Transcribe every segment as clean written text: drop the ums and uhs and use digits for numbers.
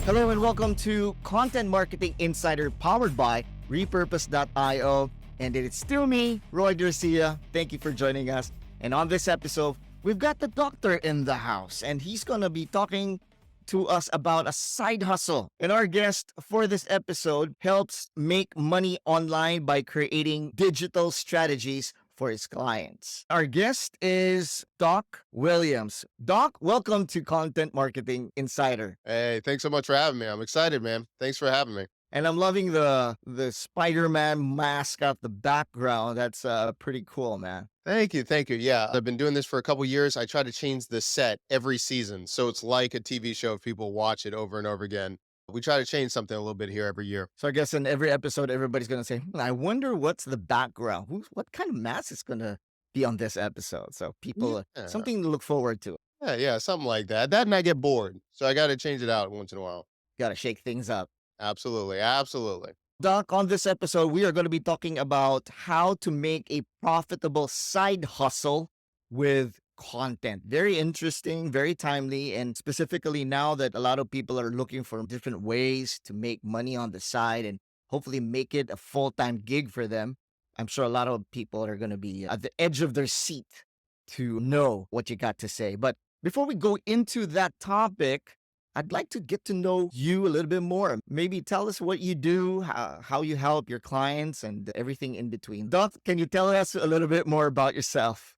Hello and welcome to Content Marketing Insider powered by Repurpose.io. And it's still me, Roy Garcia. Thank you for joining us. And on this episode, we've got the doctor in the house, and he's going to be talking to us about a side hustle. And our guest for this episode helps make money online by creating digital strategies for his clients. Our guest is Doc Williams. Doc, welcome to Content Marketing Insider. Hey, thanks so much for having me. I'm excited, man. Thanks for having me. And I'm loving the Spider-Man mask at the background. That's pretty cool, man. Thank you. Thank you. Yeah, I've been doing this for a couple years. I try to change the set every season. So it's like a TV show if people watch it over and over again. We try to change something a little bit here every year. So I guess in every episode, everybody's gonna say, I wonder what's the background. What kind of mask is gonna be on this episode? So people, Yeah. something to look forward to. Yeah, something like that. That and I get bored. So I got to change it out once in a while. Gotta shake things up. Absolutely. Absolutely. Doc, on this episode, we are going to be talking about how to make a profitable side hustle with content. Very interesting, very timely, and specifically now that a lot of people are looking for different ways to make money on the side and hopefully make it a full-time gig for them. I'm sure a lot of people are going to be at the edge of their seat to know what you got to say. But before we go into that topic, I'd like to get to know you a little bit more. Maybe tell us what you do, how you help your clients, and everything in between. Doc, can you tell us a little bit more about yourself?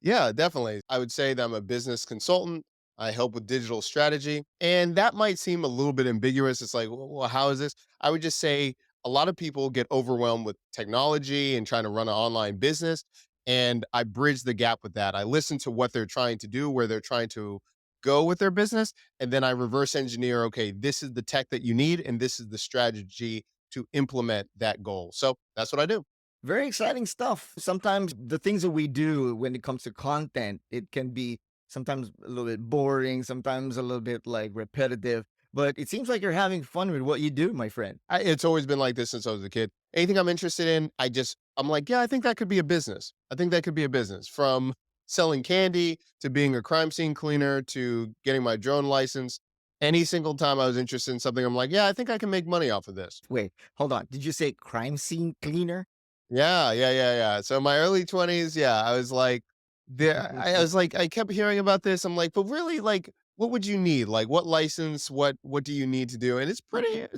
Yeah, definitely. I would say that I'm a business consultant. I help with digital strategy. And that might seem a little bit ambiguous. It's like, well, how is this? I would just say a lot of people get overwhelmed with technology and trying to run an online business. And I bridge the gap with that. I listen to what they're trying to do, where they're trying to go with their business. And then I reverse engineer, okay, this is the tech that you need, and this is the strategy to implement that goal. So that's what I do. Very exciting stuff. Sometimes the things that we do when it comes to content, it can be sometimes a little bit boring, sometimes a little bit like repetitive, but it seems like you're having fun with what you do, my friend. It's always been like this since I was a kid. Anything I'm interested in, I'm like, yeah, I think that could be a business. I think that could be a business, from selling candy to being a crime scene cleaner to getting my drone license. Any single time I was interested in something, I'm like, yeah, I think I can make money off of this. Wait, hold on. Did you say crime scene cleaner? Yeah. So my early 20s, yeah, I was like, I was like, I kept hearing about this. I'm like, but really, like, what would you need? Like, what license? What do you need to do? And it's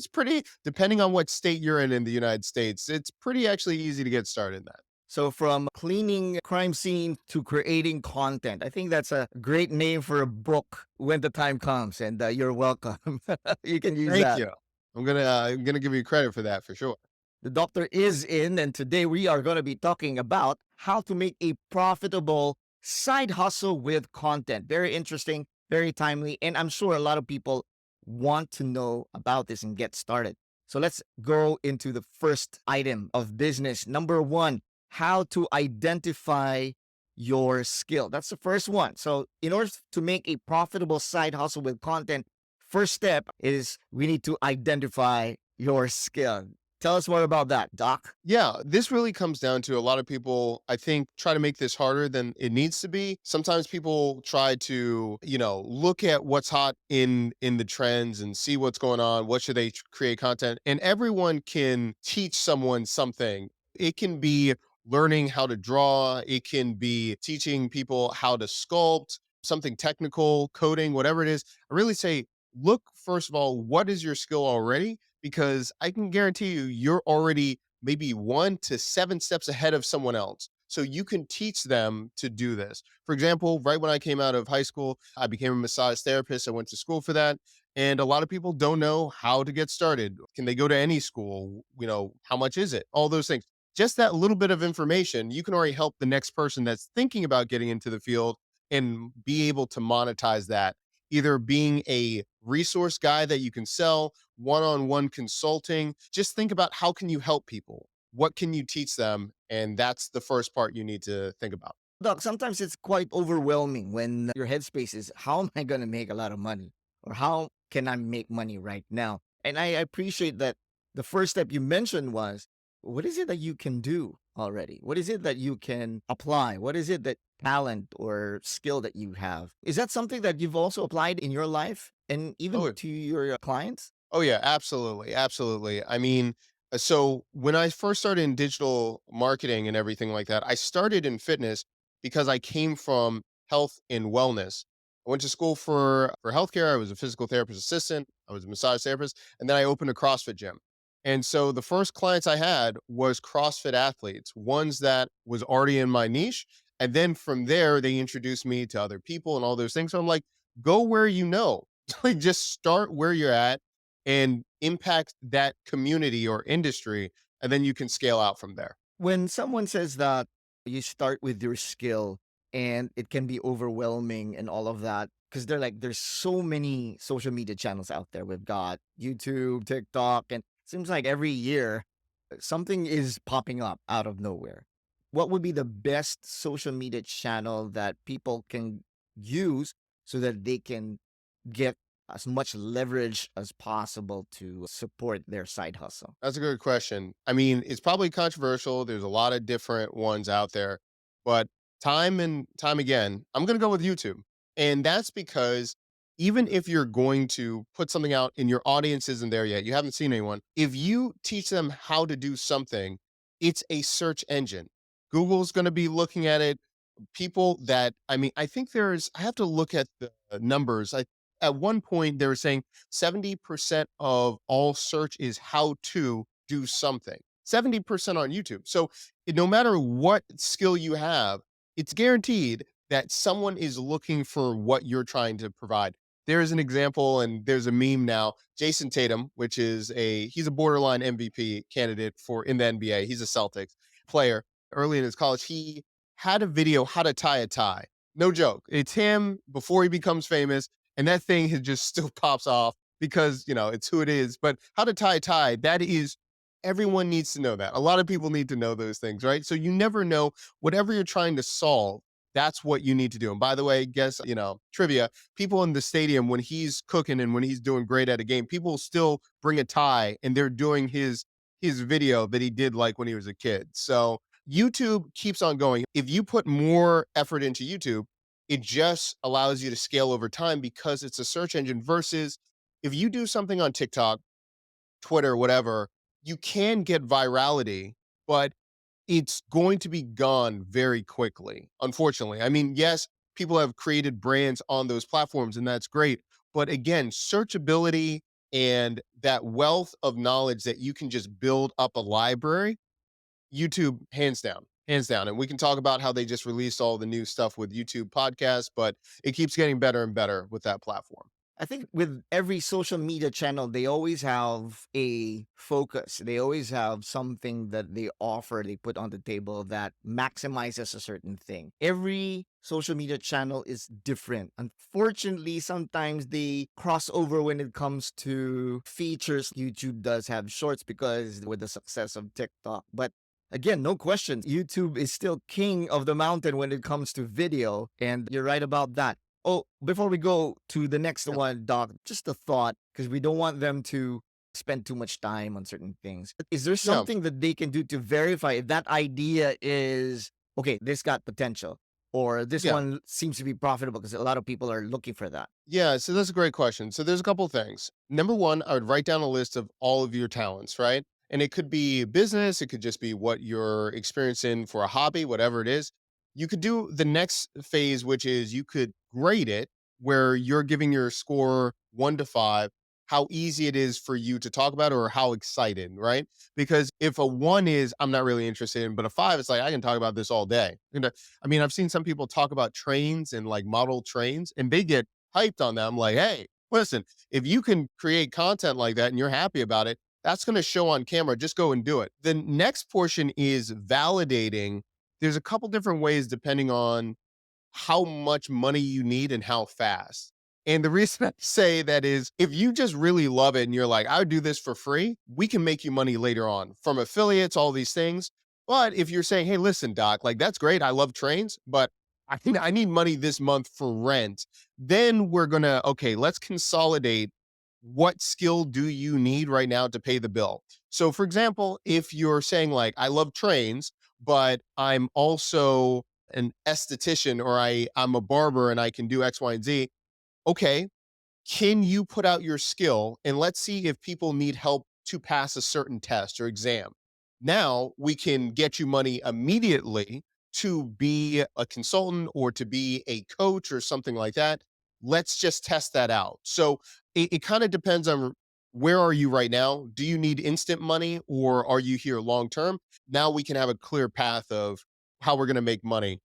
pretty depending on what state you're in the United States. It's pretty actually easy to get started in that. So from cleaning crime scene to creating content, I think that's a great name for a book when the time comes. And you're welcome. You can use Thank that. you. I'm gonna give you credit for that for sure. The doctor is in, and today we are going to be talking about how to make a profitable side hustle with content. Very interesting, very timely, and I'm sure a lot of people want to know about this and get started. So let's go into the first item of business. Number one, how to identify your skill. That's the first one. So in order to make a profitable side hustle with content, first step is we need to identify your skill. Tell us more about that, Doc. Yeah, this really comes down to a lot of people, I think, try to make this harder than it needs to be. Sometimes people try to, look at what's hot in the trends and see what's going on. What should they create content? And everyone can teach someone something. It can be learning how to draw, it can be teaching people how to sculpt, something technical, coding, whatever it is. I really say, look, first of all, what is your skill already? Because I can guarantee you're already maybe 1 to 7 steps ahead of someone else. So you can teach them to do this. For example, right when I came out of high school, I became a massage therapist. I went to school for that. And a lot of people don't know how to get started. Can they go to any school? How much is it? All those things. Just that little bit of information, you can already help the next person that's thinking about getting into the field and be able to monetize that, either being a resource guy that you can sell, one-on-one consulting. Just think about, how can you help people? What can you teach them? And that's the first part you need to think about. Doc, sometimes it's quite overwhelming when your headspace is, how am I going to make a lot of money? Or how can I make money right now? And I appreciate that the first step you mentioned was, what is it that you can do? already? What is it that you can apply? What is it that talent or skill that you have? Is that something that you've also applied in your life and even Oh, to your clients? oh yeah, absolutely, absolutely. I mean, so when I first started in digital marketing and everything like that, I started in fitness because I came from health and wellness. I went to school for healthcare. I was a physical therapist assistant. I was a massage therapist, and then I opened a CrossFit gym. And so the first clients I had was CrossFit athletes, ones that was already in my niche. And then from there, they introduced me to other people and all those things. So I'm like, go where you know. Like just start where you're at and impact that community or industry, and then you can scale out from there. When someone says that you start with your skill and it can be overwhelming and all of that, because they're like, there's so many social media channels out there. We've got YouTube, TikTok, and it seems like every year something is popping up out of nowhere. What would be the best social media channel that people can use so that they can get as much leverage as possible to support their side hustle? That's a good question. I mean, it's probably controversial. There's a lot of different ones out there, but time and time again, I'm going to go with YouTube. And that's because even if you're going to put something out and your audience isn't there yet, you haven't seen anyone, if you teach them how to do something, it's a search engine. Google's going to be looking at it. People that, I mean, I think I have to look at the numbers. At one point, they were saying 70% of all search is how to do something. 70% on YouTube. So no matter what skill you have, it's guaranteed that someone is looking for what you're trying to provide. There is an example, and there's a meme now. Jason Tatum, he's a borderline MVP candidate for in the NBA. He's a Celtics player. Early in his college, he had a video how to tie a tie. No joke. It's him before he becomes famous, and that thing has just still pops off because it's who it is. But how to tie a tie, that is, everyone needs to know that. A lot of people need to know those things, right? So you never know, whatever you're trying to solve, that's what you need to do. And by the way, guess, trivia, people in the stadium, when he's cooking and when he's doing great at a game, people still bring a tie and they're doing his video that he did like when he was a kid. So YouTube keeps on going. If you put more effort into YouTube, it just allows you to scale over time because it's a search engine versus if you do something on TikTok, Twitter, whatever, you can get virality, but it's going to be gone very quickly, unfortunately. I mean, yes, people have created brands on those platforms, and that's great. But again, searchability and that wealth of knowledge that you can just build up a library, YouTube, hands down, hands down. And we can talk about how they just released all the new stuff with YouTube podcasts, but it keeps getting better and better with that platform. I think with every social media channel, they always have a focus. They always have something that they offer, they put on the table that maximizes a certain thing. Every social media channel is different. Unfortunately, sometimes they cross over when it comes to features. YouTube does have shorts because with the success of TikTok. But again, no question, YouTube is still king of the mountain when it comes to video. And you're right about that. Oh, before we go to the next Yeah. one, Doc, just a thought, because we don't want them to spend too much time on certain things. Is there Yeah. something that they can do to verify if that idea is, okay, this got potential, or this Yeah. one seems to be profitable? Because a lot of people are looking for that. Yeah, so that's a great question. So there's a couple things. Number one, I would write down a list of all of your talents, right? And it could be business, it could just be what you're experiencing for a hobby, whatever it is. You could do the next phase, which is you could grade it where you're giving your score 1 to 5, how easy it is for you to talk about or how excited, right? Because if a 1 is I'm not really interested in, but a 5, it's like I can talk about this all day. I mean, I've seen some people talk about trains and like model trains, and they get hyped on them like, hey, listen, if you can create content like that and you're happy about it, that's going to show on camera. Just go and do it. The next portion is validating. There's a couple different ways depending on how much money you need and how fast. And the reason I say that is if you just really love it and you're like, I would do this for free, we can make you money later on from affiliates, all these things. But if you're saying, hey, listen, Doc, like that's great. I love trains, but I need money this month for rent. Then we're going to, okay, let's consolidate what skill do you need right now to pay the bill? So, for example, if you're saying, like, I love trains, but I'm also an esthetician, or I'm a barber and I can do X, Y, and Z. Okay, can you put out your skill and let's see if people need help to pass a certain test or exam? Now we can get you money immediately to be a consultant or to be a coach or something like that. Let's just test that out. So it kind of depends on where are you right now? Do you need instant money or are you here long term? Now we can have a clear path of how we're going to make money,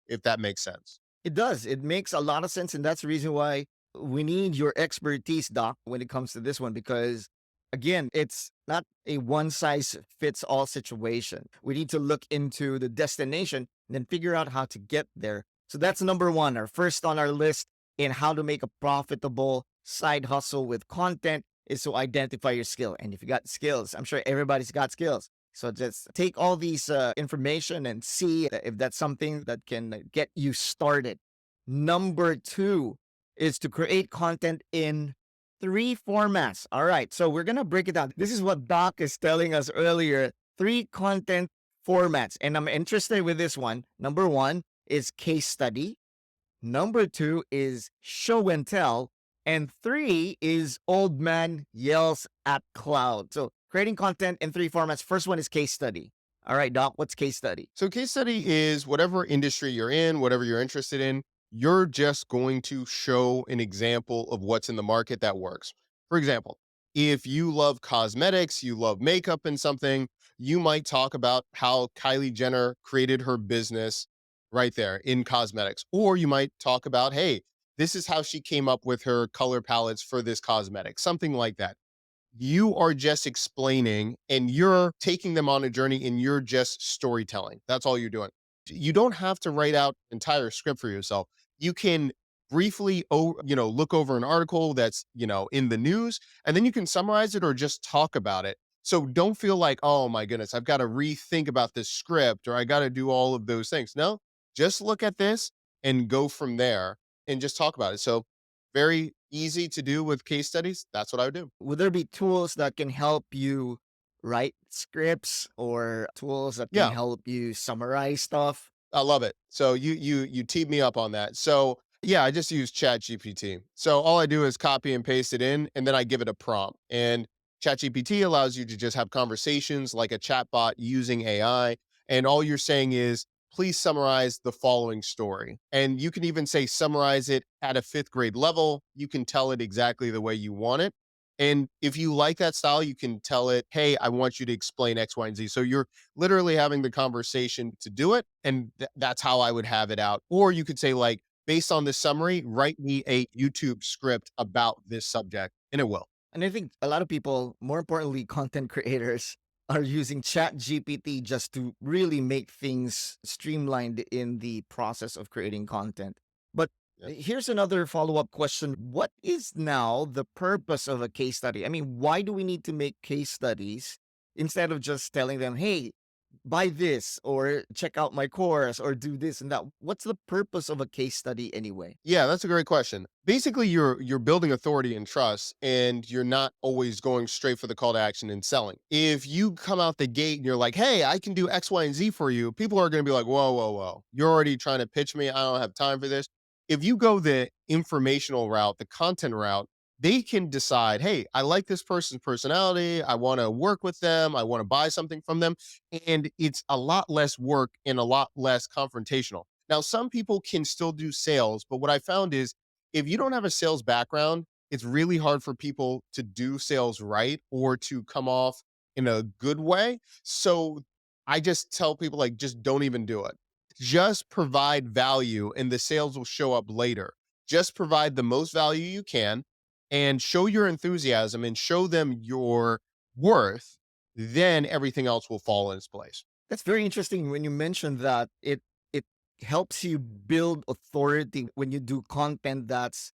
if that makes sense. It does. It makes a lot of sense. And that's the reason why we need your expertise, Doc, when it comes to this one, because again, it's not a one size fits all situation. We need to look into the destination and then figure out how to get there. So that's number one, our first on our list in how to make a profitable side hustle with content is to identify your skill. And if you got skills, I'm sure everybody's got skills. So just take all these information and see if that's something that can get you started. Number two is to create content in three formats. All right, so we're gonna break it down. This is what Doc is telling us earlier. Three content formats, and I'm interested with this one. Number one is case study. Number two is show and tell. And three is old man yells at cloud. So creating content in three formats. First one is case study. All right, Doc, what's case study? So, case study is whatever industry you're in, whatever you're interested in, you're just going to show an example of what's in the market that works. For example, if you love cosmetics, you love makeup and something, you might talk about how Kylie Jenner created her business right there in cosmetics. Or you might talk about, hey, this is how she came up with her color palettes for this cosmetic, something like that. You are just explaining and you're taking them on a journey and you're just storytelling. That's all you're doing. You don't have to write out an entire script for yourself. You can briefly look over an article that's, in the news, and then you can summarize it or just talk about it. So don't feel like, "Oh my goodness, I've got to rethink about this script or I got to do all of those things." No, just look at this and go from there and just talk about it. So very easy to do with case studies. That's what I would do. Would there be tools that can help you write scripts or tools that can Yeah, help you summarize stuff? I love it. So you teed me up on that. So yeah, I just use Chat GPT. So all I do is copy and paste it in, and then I give it a prompt. And Chat GPT allows you to just have conversations like a chatbot using AI. And all you're saying is, please summarize the following story. And you can even say summarize it at a fifth grade level. You can tell it exactly the way you want it. And if you like that style, you can tell it, hey, I want you to explain X, Y, and Z. So you're literally having the conversation to do it. And that's how I would have it out. Or you could say, like, based on this summary, write me a YouTube script about this subject, and it will. And I think a lot of people, more importantly, content creators, are using Chat GPT just to really make things streamlined in the process of creating content. But Yeah. here's another follow up question. What is now the purpose of a case study? I mean, why do we need to make case studies instead of just telling them, hey, buy this or check out my course or do this and that? What's the purpose of a case study anyway? Yeah, that's a great question. Basically, you're building authority and trust, and you're not always going straight for the call to action and selling. If you come out the gate and you're like, "Hey, I can do X, Y, and Z for you," people are going to be like, "Whoa, whoa, whoa! You're already trying to pitch me. I don't have time for this." If you go the informational route, the content route, they can decide, "Hey, I like this person's personality. I want to work with them. I want to buy something from them," and it's a lot less work and a lot less confrontational. Now, some people can still do sales, but what I found is if you don't have a sales background, it's really hard for people to do sales right or to come off in a good way. So I just tell people, like, just don't even do it. Just provide value and the sales will show up later. Just provide the most value you can and show your enthusiasm and show them your worth. Then everything else will fall in its place. That's very interesting when you mentioned that it helps you build authority when you do content that's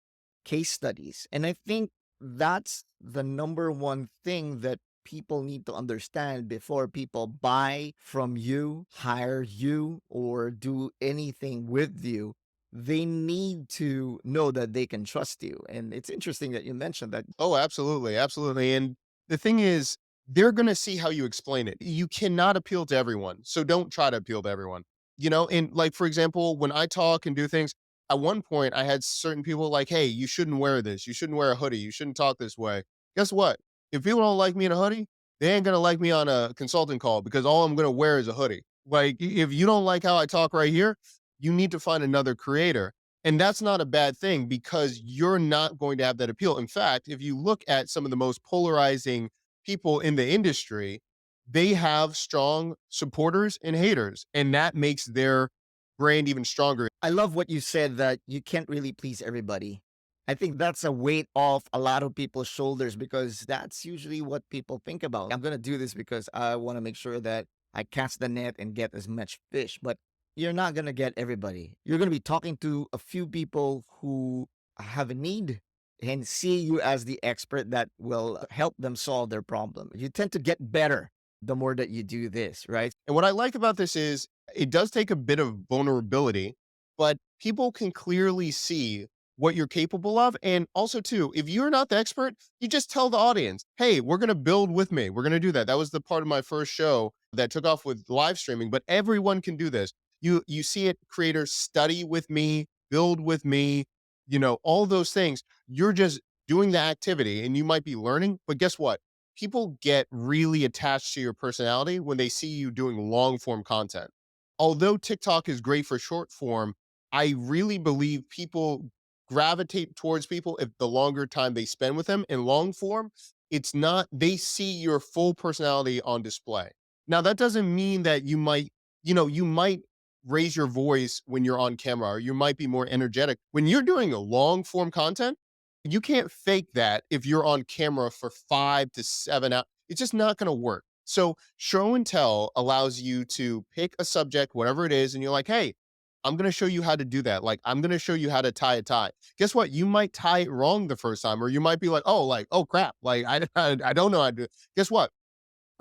case studies. And I think that's the number one thing that people need to understand before people buy from you, hire you, or do anything with you. They need to know that they can trust you. And it's interesting that you mentioned that. Oh, absolutely, absolutely. And the thing is, they're going to see how you explain it. You cannot appeal to everyone. So don't try to appeal to everyone. And like, for example, when I talk and do things, at one point I had certain people like, hey, you shouldn't wear this. You shouldn't wear a hoodie. You shouldn't talk this way. Guess what? If people don't like me in a hoodie, they ain't going to like me on a consulting call because all I'm going to wear is a hoodie. Like, if you don't like how I talk right here, you need to find another creator. And that's not a bad thing because you're not going to have that appeal. In fact, if you look at some of the most polarizing people in the industry, they have strong supporters and haters, and that makes their brand even stronger. I love what you said that you can't really please everybody. I think that's a weight off a lot of people's shoulders because that's usually what people think about. I'm going to do this because I want to make sure that I cast the net and get as much fish, but you're not going to get everybody. You're going to be talking to a few people who have a need and see you as the expert that will help them solve their problem. You tend to get better the more that you do this, right? And what I like about this is it does take a bit of vulnerability, but people can clearly see what you're capable of. And also, too, if you're not the expert, you just tell the audience, hey, we're going to build with me. We're going to do that. That was the part of my first show that took off with live streaming, but everyone can do this. You see it, creators study with me, build with me, all those things. You're just doing the activity and you might be learning, but guess what? People get really attached to your personality when they see you doing long form content. Although TikTok is great for short form, I really believe people gravitate towards people if the longer time they spend with them. In long form, it's not, they see your full personality on display. Now, that doesn't mean that you might raise your voice when you're on camera, or you might be more energetic. When you're doing a long form content, you can't fake that if you're on camera for 5 to 7 hours. It's just not gonna work. So, show and tell allows you to pick a subject, whatever it is, and you're like, "Hey, I'm gonna show you how to do that. Like, I'm gonna show you how to tie a tie." Guess what? You might tie it wrong the first time, or you might be like, "Oh, crap. Like, I don't know how to do it." Guess what?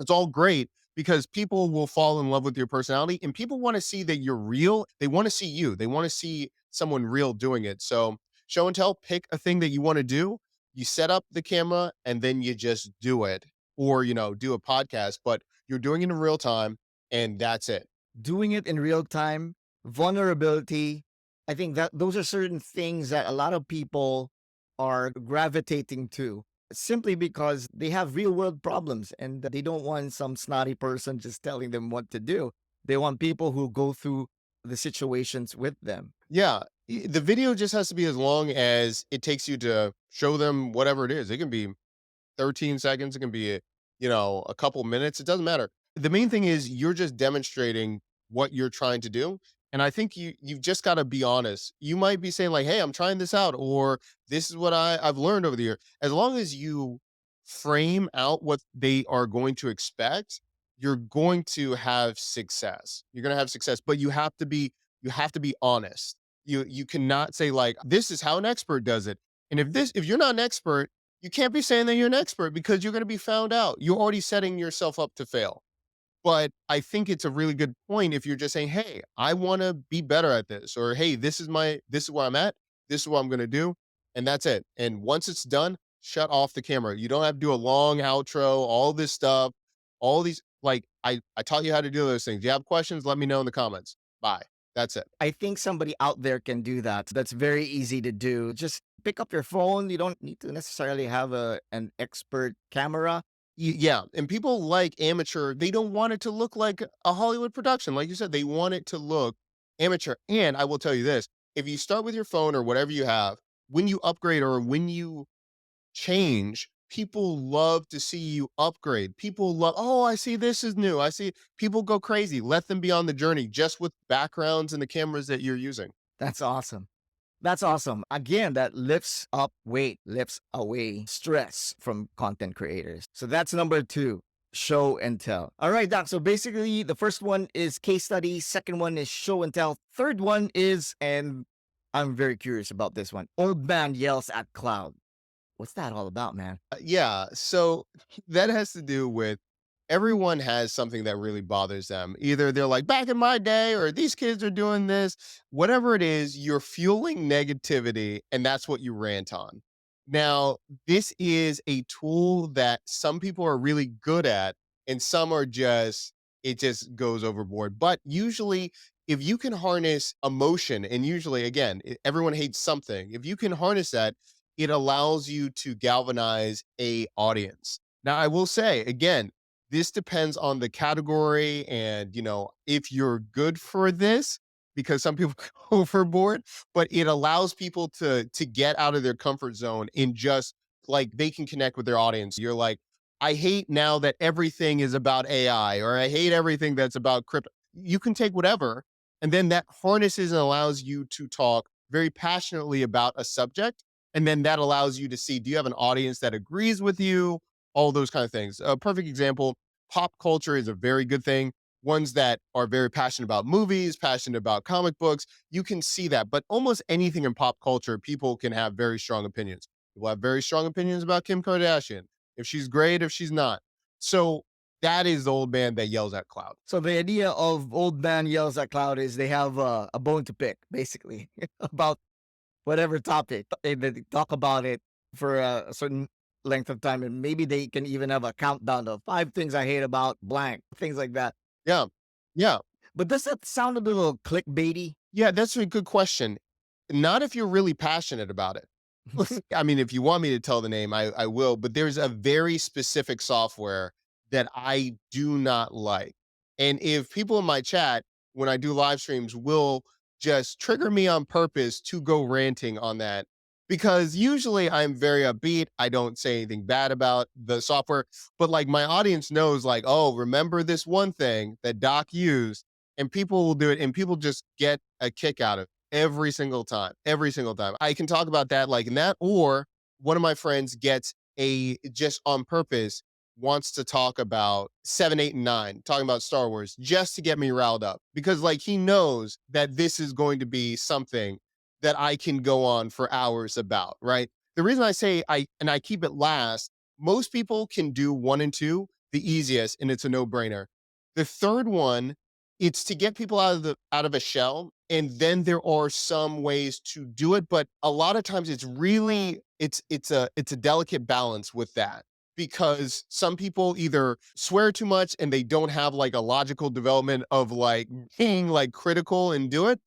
It's all great because people will fall in love with your personality and people want to see that you're real. They want to see you. They want to see someone real doing it. So, show and tell, pick a thing that you want to do. You set up the camera and then you just do it, or, do a podcast, but you're doing it in real time and that's it. Doing it in real time, vulnerability. I think that those are certain things that a lot of people are gravitating to simply because they have real world problems and they don't want some snotty person just telling them what to do. They want people who go through the situations with them. Yeah. The video just has to be as long as it takes you to show them whatever it is. It can be 13 seconds. It can be, a couple minutes. It doesn't matter. The main thing is you're just demonstrating what you're trying to do. And I think you've just got to be honest. You might be saying like, "Hey, I'm trying this out," or "This is what I've learned over the year." As long as you frame out what they are going to expect, you're going to have success. You're going to have success, but you have to be honest. You cannot say like, "This is how an expert does it." And if you're not an expert, you can't be saying that you're an expert because you're going to be found out. You're already setting yourself up to fail. But I think it's a really good point if you're just saying, "Hey, I want to be better at this," or "Hey, this is where I'm at. This is what I'm going to do." And that's it. And once it's done, shut off the camera. You don't have to do a long outro, all this stuff, all these like I taught you how to do those things. You have questions, let me know in the comments. Bye. That's it. I think somebody out there can do that. That's very easy to do. Just pick up your phone. You don't need to necessarily have an expert camera. Yeah, and people like amateur, they don't want it to look like a Hollywood production. Like you said, they want it to look amateur. And I will tell you this, if you start with your phone or whatever you have, when you upgrade or when you change, people love to see you upgrade. People love, "Oh, I see this is new. I see." People go crazy. Let them be on the journey just with backgrounds and the cameras that you're using. That's awesome. That's awesome. Again, that lifts up weight, lifts away stress from content creators. So that's number two, show and tell. All right, Doc. So basically, the first one is case study. Second one is show and tell. Third one is, and I'm very curious about this one, old man yells at cloud. What's that all about, man? Yeah, so that has to do with everyone has something that really bothers them. Either they're like, "Back in my day," or "These kids are doing this." Whatever it is, you're fueling negativity, and that's what you rant on. Now, this is a tool that some people are really good at, and some are just, it just goes overboard. But usually, if you can harness emotion, and usually, again, everyone hates something. If you can harness that, it allows you to galvanize a audience. Now, I will say again, this depends on the category, and if you're good for this, because some people go overboard, but it allows people to get out of their comfort zone and just like they can connect with their audience. You're like, I hate now that everything is about AI, or I hate everything that's about crypto. You can take whatever, and then that harnesses and allows you to talk very passionately about a subject. And then that allows you to see, do you have an audience that agrees with you? All those kind of things. A perfect example, pop culture is a very good thing. Ones that are very passionate about movies, passionate about comic books, you can see that. But almost anything in pop culture, people can have very strong opinions. People have very strong opinions about Kim Kardashian, if she's great, if she's not. So that is the old man that yells at cloud. So the idea of old man yells at cloud is they have a bone to pick, basically, about whatever topic. They talk about it for a certain length of time, and maybe they can even have a countdown of 5 things I hate about blank, things like that. Yeah. Yeah. But does that sound a little clickbaity? Yeah, that's a good question. Not if you're really passionate about it. I mean, if you want me to tell the name, I will, but there's a very specific software that I do not like. And if people in my chat, when I do live streams, will just trigger me on purpose to go ranting on that, because usually I'm very upbeat. I don't say anything bad about the software, but like my audience knows, like, oh, remember this one thing that Doc used, and people will do it, and people just get a kick out of it every single time. Every single time. I can talk about that like in that, or one of my friends gets a just on purpose wants to talk about 7, 8, and 9, talking about Star Wars just to get me riled up, because like he knows that this is going to be something that I can go on for hours about, right? The reason I say I keep it last, most people can do 1 and 2 the easiest, and it's a no-brainer. The third one, it's to get people out of a shell, and then there are some ways to do it, but a lot of times it's really it's a delicate balance with that, because some people either swear too much and they don't have like a logical development of like being like critical and do it,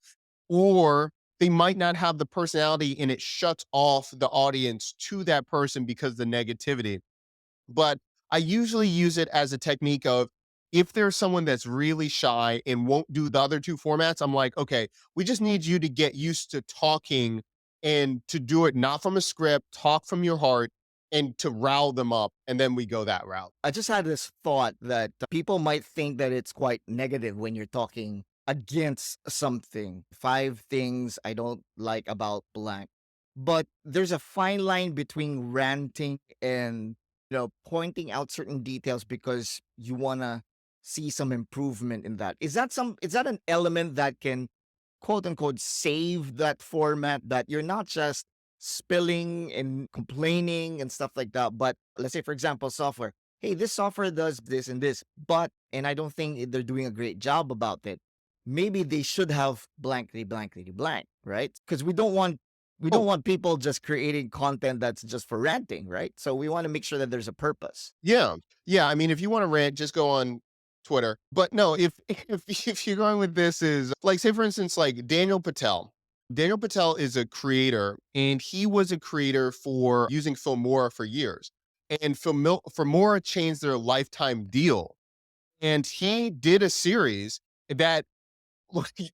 or they might not have the personality and it shuts off the audience to that person because of the negativity. But I usually use it as a technique of, if there's someone that's really shy and won't do the other 2 formats, I'm like, okay, we just need you to get used to talking and to do it not from a script, talk from your heart, and to rile them up. And then we go that route. I just had this thought that people might think that it's quite negative when you're talking against something. 5 things I don't like about blank. But there's a fine line between ranting and, pointing out certain details because you want to see some improvement in that. Is that an element that can quote unquote save that format, that you're not just spilling and complaining and stuff like that, but let's say, for example, software. Hey, this software does this and this, and I don't think they're doing a great job about it. Maybe they should have blankly, blankly, blank, right? Because we don't Oh, want people just creating content that's just for ranting, right? So we want to make sure that there's a purpose. yeah. Yeah, I mean, if you wanna rant, just go on Twitter. But no, if if you're going with this is like, say, for instance, like Daniel Patel. Daniel Patel is a creator, and he was a creator for using Filmora for years. And Filmora changed their lifetime deal, and he did a series that like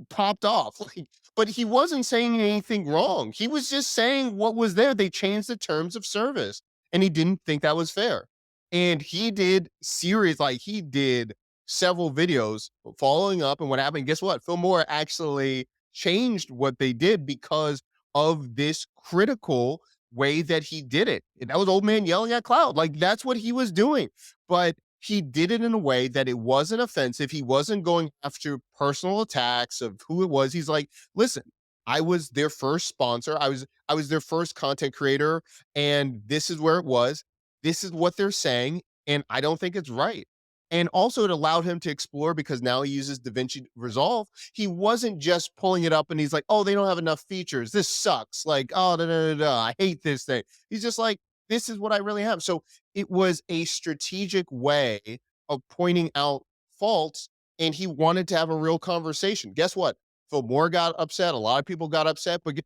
popped off. Like, but he wasn't saying anything wrong. He was just saying what was there. They changed the terms of service, and he didn't think that was fair. And he did series, like he did several videos following up and what happened. Guess what? Phil Moore actually changed what they did because of this critical way that he did it. And that was old man yelling at cloud. Like that's what he was doing. But he did it in a way that it wasn't offensive. He wasn't going after personal attacks of who it was. He's like, listen, I was their first sponsor. I was their first content creator, and this is where it was. This is what they're saying, and I don't think it's right. And also, it allowed him to explore because now he uses DaVinci Resolve. He wasn't just pulling it up and he's like, oh, they don't have enough features. This sucks. Like, oh, da, da, da, da, I hate this thing. He's just like, this is what I really have. So it was a strategic way of pointing out faults, and he wanted to have a real conversation. Guess what? Phil Moore got upset. A lot of people got upset, but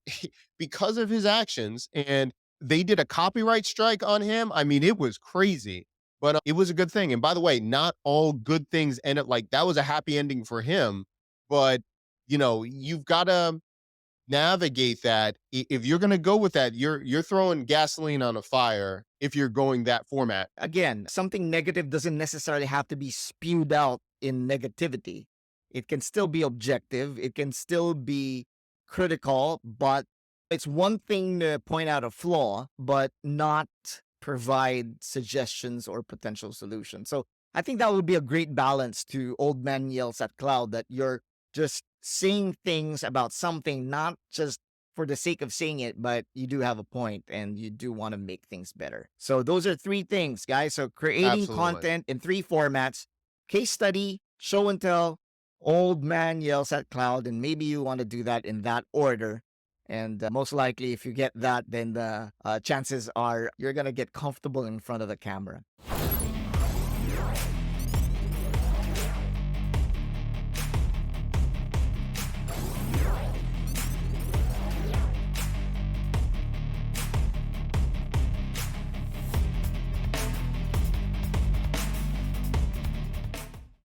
because of his actions, and they did a copyright strike on him. I mean, it was crazy, but it was a good thing. And by the way, not all good things end up like that was a happy ending for him. But you've got to navigate that. If you're going to go with that, you're throwing gasoline on a fire if you're going that format. Again, something negative doesn't necessarily have to be spewed out in negativity. It can still be objective, it can still be critical, but it's one thing to point out a flaw, but not provide suggestions or potential solutions. So I think that would be a great balance to Old Man Yells at Cloud, that you're just saying things about something, not just for the sake of saying it, but you do have a point and you do want to make things better. So those are three things, guys. So creating Absolutely. content in three formats: case study, show and tell, Old Man Yells at Cloud, and maybe you want to do that in that order. And most likely, if you get that, then the chances are you're going to get comfortable in front of the camera.